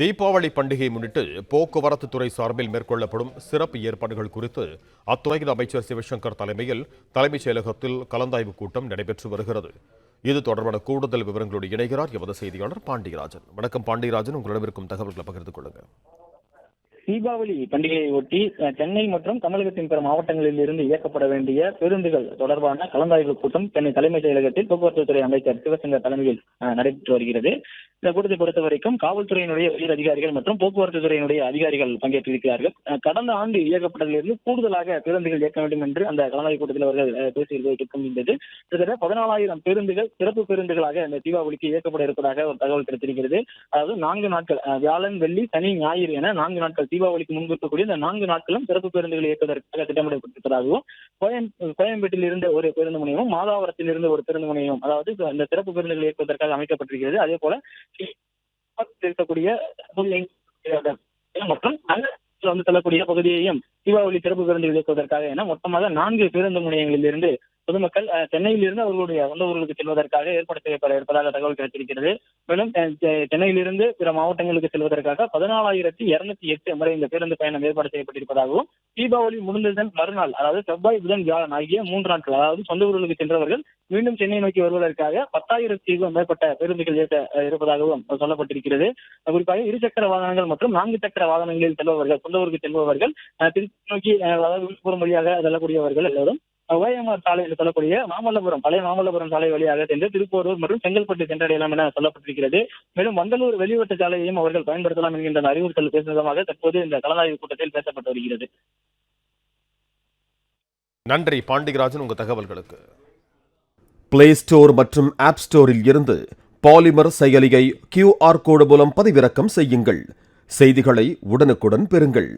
தீபாவளி பண்டிகையை முன்னிட்டு போக்குவரத்து துறை சார்பில் மேற்கொள்ளப்படும் சிறப்பு ஏற்பாடுகள் குறித்து அத்துறையின் அமைச்சர் சிவசங்கர் தலைமையில் தலைமைச் செயலகத்தில் கலந்தாய்வு கூட்டம் நடைபெற்று வருகிறது. இது தொடர்பான கூடுதல் விவரங்களோடு இணைகிறார் எமது செய்தியாளர் பாண்டியராஜன். வணக்கம் பாண்டியராஜன், உங்களிடம் இருக்கும் தகவல்களை பகிர்ந்து கொள்ளுங்கள். தீபாவளி பண்டிகையை ஒட்டி சென்னை மற்றும் தமிழகத்தின் பிற மாவட்டங்களில் இருந்து இயக்கப்பட வேண்டிய பேருந்துகள் தொடர்பான கலந்தாய்வு கூட்டம் சென்னை தலைமைச் செயலகத்தில் போக்குவரத்து துறை அமைச்சர் சிவசங்கர் தலைமையில் நடைபெற்று வருகிறது. இந்த கூட்டத்தை பொறுத்த வரைக்கும் காவல்துறையினுடைய உயர் அதிகாரிகள் மற்றும் போக்குவரத்து துறையினுடைய அதிகாரிகள் பங்கேற்றிருக்கிறார்கள். கடந்த ஆண்டு இயக்கப்பட்டதிலிருந்து கூடுதலாக பேருந்துகள் இயக்க வேண்டும் என்று அந்த கலந்தாய்வு கூட்டத்தில் அவர்கள் பேசியிருக்க முடிந்தது. கிட்டத்தட்ட 14,000 பேருந்துகள் சிறப்பு பேருந்துகளாக இந்த தீபாவளிக்கு இயக்கப்பட இருப்பதாக ஒரு தகவல் கிடைத்திருக்கிறது. அதாவது 4 நாட்கள், வியாழன், வெள்ளி, சனி, ஞாயிறு என 4 நாட்கள், தீபாவளிக்கு முன்பு இருக்கக்கூடிய இந்த 4 நாட்களும் சிறப்பு பேருந்துகளை இயக்குவதற்காக திட்டமிடப்பட்டிருப்பதாகவும், கோயம்பேட்டில் இருந்து ஒரு பேருந்து முனையமும், மாதாவரத்தில் இருந்து ஒரு பேருந்து முனையம், அதாவது இந்த சிறப்பு பேருந்துகளை இயக்குவதற்காக அமைக்கப்பட்டிருக்கிறது. அதே போல இருக்கக்கூடிய மற்றும் வந்து செல்லக்கூடிய பகுதியையும் தீபாவளி சிறப்பு பேருந்துகள் இயக்குவதற்காக என மொத்தமாக 4 பேருந்து முனையங்களில் இருந்து பொதுமக்கள் சென்னையில் இருந்து அவர்களுடைய சொந்த ஊர்களுக்கு செல்வதற்காக ஏற்பாடு செய்யப்பட இருப்பதாக தகவல் கிடைத்திருக்கிறது. மேலும் சென்னையிலிருந்து பிற மாவட்டங்களுக்கு செல்வதற்காக 14,208 முறை இந்த பேருந்து பயணம் ஏற்பாடு செய்யப்பட்டிருப்பதாகவும், தீபாவளி முடிந்ததன் மறுநாள், அதாவது செவ்வாய், புதன், வியாழன் ஆகிய 3 நாட்கள், அதாவது சொந்த ஊர்களுக்கு சென்றவர்கள் மீண்டும் சென்னை நோக்கி வருவதற்காக 10,000க்கும் மேற்பட்ட பேருந்துகள் இயக்க இருப்பதாகவும் சொல்லப்பட்டிருக்கிறது. குறிப்பாக இருசக்கர வாகனங்கள் மற்றும் 4 சக்கர வாகனங்களில் செல்பவர்கள், சொந்த ஊருக்கு செல்பவர்கள், திருச்சி நோக்கி அதாவது விழுப்புரம் வழியாக செல்லக்கூடியவர்கள் எல்லோரும் OMR சாலை என்று சொல்லக்கூடிய மாமல்லபுரம், பழைய மாமல்லபுரம் சாலை வழியாக சென்று திருப்போரூர் மற்றும் செங்கல்பட்டு சென்றடையலாம் என சொல்லப்பட்டிருக்கிறது. மேலும் வண்டலூர் வெளிவட்ட சாலையையும் அவர்கள் பயன்படுத்தலாம் என்கின்ற அறிவுறுத்தல் பேசும் விதமாக தற்போது இந்த கலந்தாய்வு கூட்டத்தில் பேசப்பட்டு வருகிறது. நன்றி பாண்டியராஜன், உங்க தகவல்களுக்கு. பிளே ஸ்டோர் மற்றும் ஆப் ஸ்டோரில் இருந்து பாலிமர் செயலியை QR கோடு மூலம் பதிவிறக்கம் செய்யுங்கள். செய்திகளை உடனுக்குடன் பெறுங்கள்.